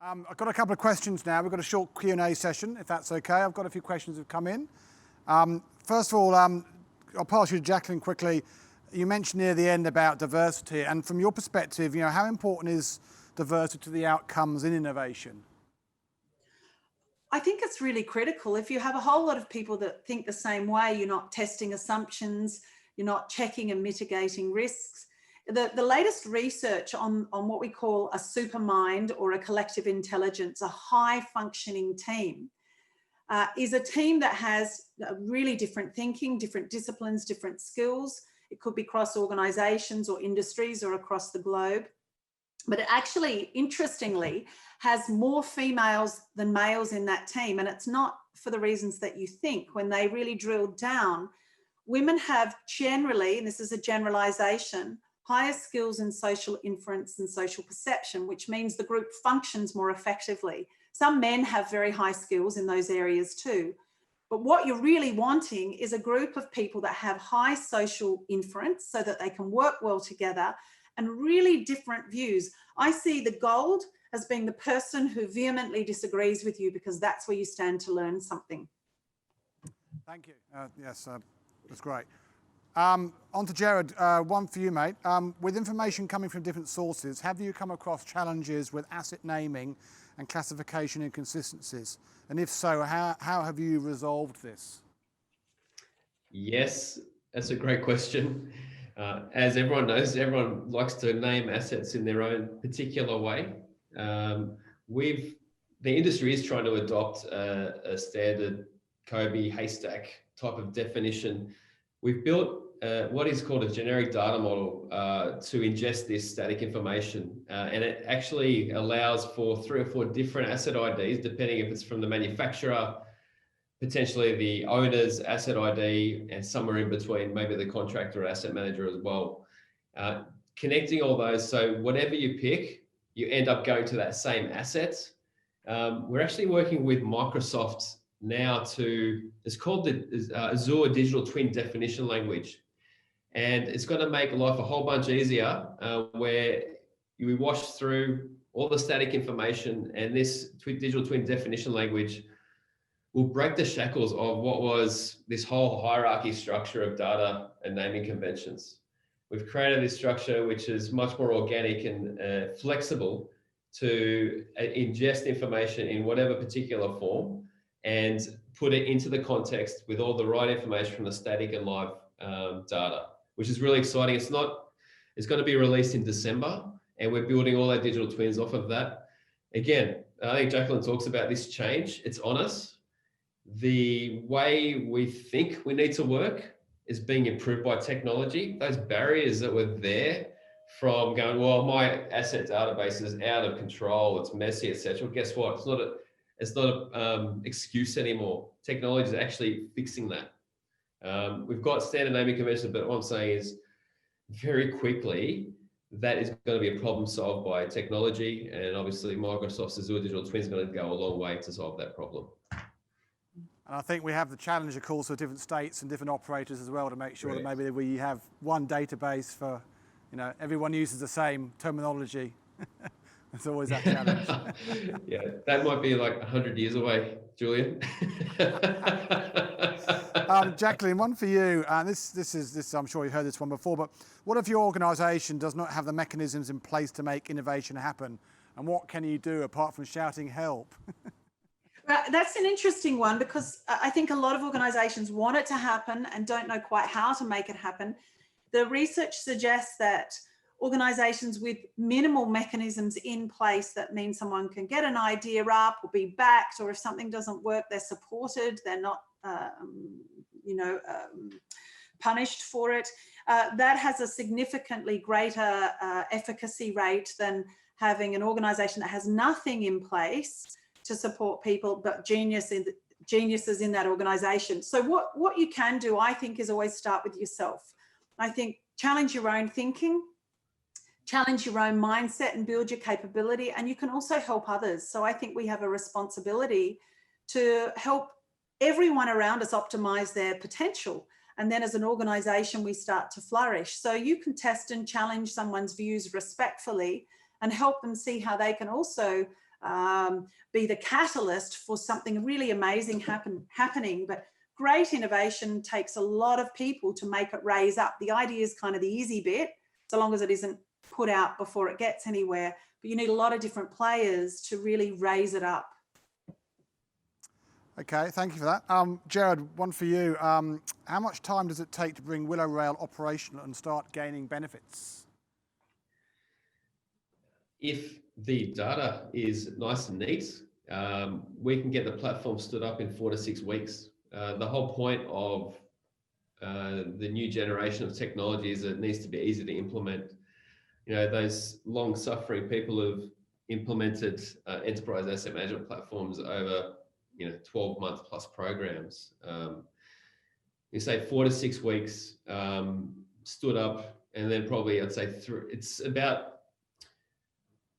I've got a couple of questions now. We've got a short Q&A session, if that's okay. I've got a few questions that have come in. First of all, I'll pass you to Jacqueline quickly. You mentioned near the end about diversity, and from your perspective, how important is diversity to the outcomes in innovation? I think it's really critical. If you have a whole lot of people that think the same way, you're not testing assumptions, you're not checking and mitigating risks. The latest research on what we call a supermind or a collective intelligence, a high functioning team, is a team that has really different thinking, different disciplines, different skills. It could be across organizations or industries or across the globe. But it actually, interestingly, has more females than males in that team. And it's not for the reasons that you think. When they really drilled down, women have generally, and this is a generalization, higher skills in social inference and social perception, which means the group functions more effectively. Some men have very high skills in those areas too. But what you're really wanting is a group of people that have high social inference so that they can work well together and really different views. I see the gold as being the person who vehemently disagrees with you, because that's where you stand to learn something. Thank you. Yes, that's great. On to Jared, one for you, mate. With information coming from different sources, have you come across challenges with asset naming and classification inconsistencies? And if so, how have you resolved this? Yes, that's a great question. As everyone knows, everyone likes to name assets in their own particular way. The industry is trying to adopt a standard Kobe haystack type of definition. We've built what is called a generic data model to ingest this static information. And it actually allows for 3 or 4 different asset IDs, depending if it's from the manufacturer, potentially the owner's asset ID, and somewhere in between, maybe the contractor or asset manager as well. Connecting all those, so whatever you pick, you end up going to that same asset. We're actually working with Microsoft now it's called the Azure Digital Twin Definition Language. And it's going to make life a whole bunch easier where we wash through all the static information, and this digital twin definition language will break the shackles of what was this whole hierarchy structure of data and naming conventions. We've created this structure which is much more organic and flexible to ingest information in whatever particular form and put it into the context with all the right information from the static and live data, which is really exciting. It's going to be released in December, and we're building all our digital twins off of that. Again, I think Jacqueline talks about this change. It's on us. The way we think we need to work is being improved by technology. Those barriers that were there from going, well, my asset database is out of control, it's messy, etc. Guess what? It's not an excuse anymore. Technology is actually fixing that. We've got standard naming conventions, but what I'm saying is very quickly, that is going to be a problem solved by technology. And obviously Microsoft's Azure Digital Twin is going to go a long way to solve that problem. And I think we have the challenge, of course, of different states and different operators as well, to make sure that maybe we have one database for, everyone uses the same terminology. There's always that challenge. Yeah, that might be like 100 years away, Julian. Jacqueline, one for you. This I'm sure you've heard this one before, but what if your organisation does not have the mechanisms in place to make innovation happen? And what can you do apart from shouting help? Well, that's an interesting one, because I think a lot of organisations want it to happen and don't know quite how to make it happen. The research suggests that organisations with minimal mechanisms in place, that means someone can get an idea up or be backed, or if something doesn't work, they're supported, they're not punished for it. That has a significantly greater efficacy rate than having an organisation that has nothing in place to support people, but geniuses in that organisation. So what you can do, I think, is always start with yourself. I think challenge your own thinking, challenge your own mindset and build your capability, and you can also help others. So I think we have a responsibility to help everyone around us optimize their potential. And then as an organisation, we start to flourish. So you can test and challenge someone's views respectfully and help them see how they can also be the catalyst for something really amazing happening. But great innovation takes a lot of people to make it raise up. The idea is kind of the easy bit, so long as it isn't put out before it gets anywhere. But you need a lot of different players to really raise it up. Okay, thank you for that. Gerard, one for you. How much time does it take to bring Willow Rail operational and start gaining benefits? If the data is nice and neat, we can get the platform stood up in 4 to 6 weeks. The whole point of the new generation of technology is it needs to be easy to implement. You know, those long-suffering people have implemented enterprise asset management platforms over 12-month plus programs. You say 4 to 6 weeks stood up, and then probably I'd say it's about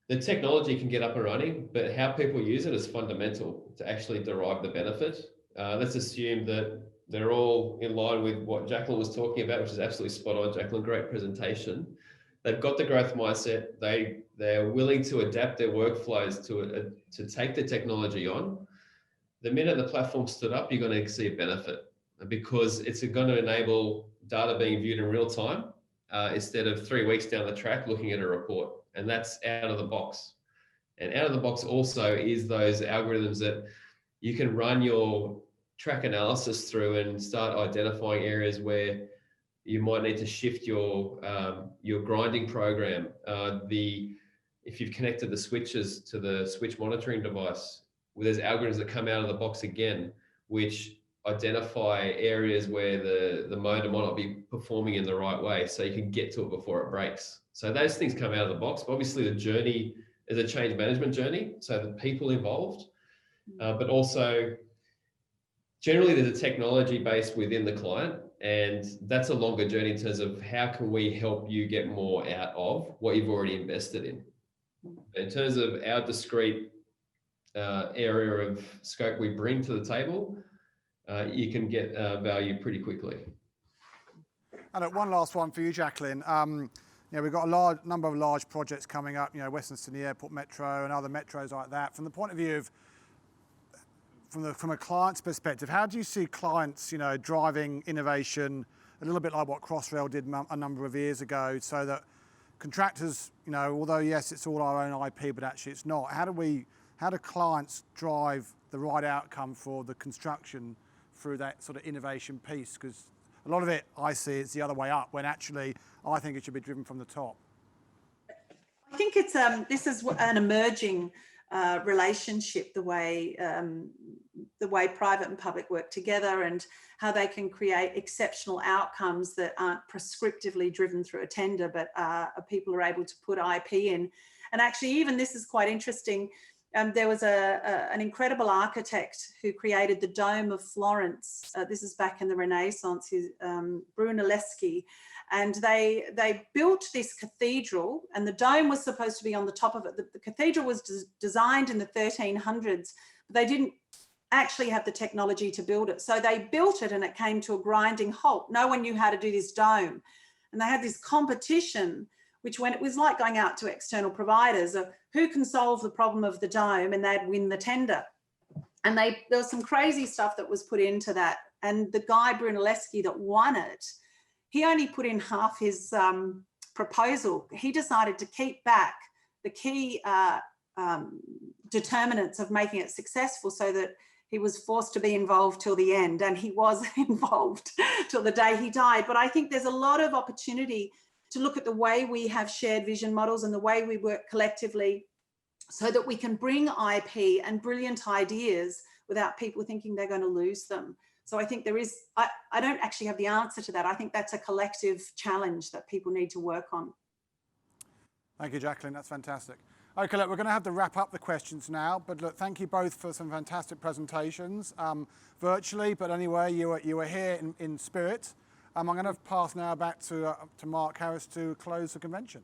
the technology can get up and running, but how people use it is fundamental to actually derive the benefit. Let's assume that they're all in line with what Jacqueline was talking about, which is absolutely spot on. Jacqueline, great presentation. They've got the growth mindset. They're willing to adapt their workflows to take the technology on. The minute the platform stood up, you're going to see a benefit because it's going to enable data being viewed in real time instead of 3 weeks down the track looking at a report. And that's out of the box. And out of the box also is those algorithms that you can run your track analysis through and start identifying areas where you might need to shift your grinding program. If you've connected the switches to the switch monitoring device, there's algorithms that come out of the box again, which identify areas where the motor might not be performing in the right way, so you can get to it before it breaks. So those things come out of the box. But obviously, the journey is a change management journey, so the people involved, but also generally there's a technology base within the client, and that's a longer journey in terms of how can we help you get more out of what you've already invested in. In terms of our discrete area of scope we bring to the table, you can get value pretty quickly. And one last one for you, Jacqueline. We've got a number of large projects coming up, Western Sydney Airport Metro and other metros like that. From the point of view of, from a client's perspective, how do you see clients, driving innovation a little bit like what Crossrail did a number of years ago, so that contractors, although yes, it's all our own IP, but actually it's not. How do clients drive the right outcome for the construction through that sort of innovation piece? Because a lot of it I see is the other way up, when actually I think it should be driven from the top. I think it's this is an emerging relationship, the way private and public work together, and how they can create exceptional outcomes that aren't prescriptively driven through a tender, but people are able to put IP in. And actually, even this is quite interesting. There was an incredible architect who created the Dome of Florence. This is back in the Renaissance, Brunelleschi. And they built this cathedral, and the dome was supposed to be on the top of it. The cathedral was designed in the 1300s, but they didn't actually have the technology to build it. So they built it and it came to a grinding halt. No one knew how to do this dome. And they had this competition, which when it was like going out to external providers of who can solve the problem of the dome, and they'd win the tender. And there was some crazy stuff that was put into that. And the guy, Brunelleschi, that won it, he only put in half his proposal. He decided to keep back the key determinants of making it successful, so that he was forced to be involved till the end. And he was involved till the day he died. But I think there's a lot of opportunity to look at the way we have shared vision models and the way we work collectively, so that we can bring IP and brilliant ideas without people thinking they're going to lose them. So I think there is, I don't actually have the answer to that. I think that's a collective challenge that people need to work on. Thank you, Jacqueline. That's fantastic. Okay, look, we're going to have to wrap up the questions now, but look, thank you both for some fantastic presentations virtually, but anyway, you were here in spirit. I'm going to pass now back to Mark Harris to close the convention.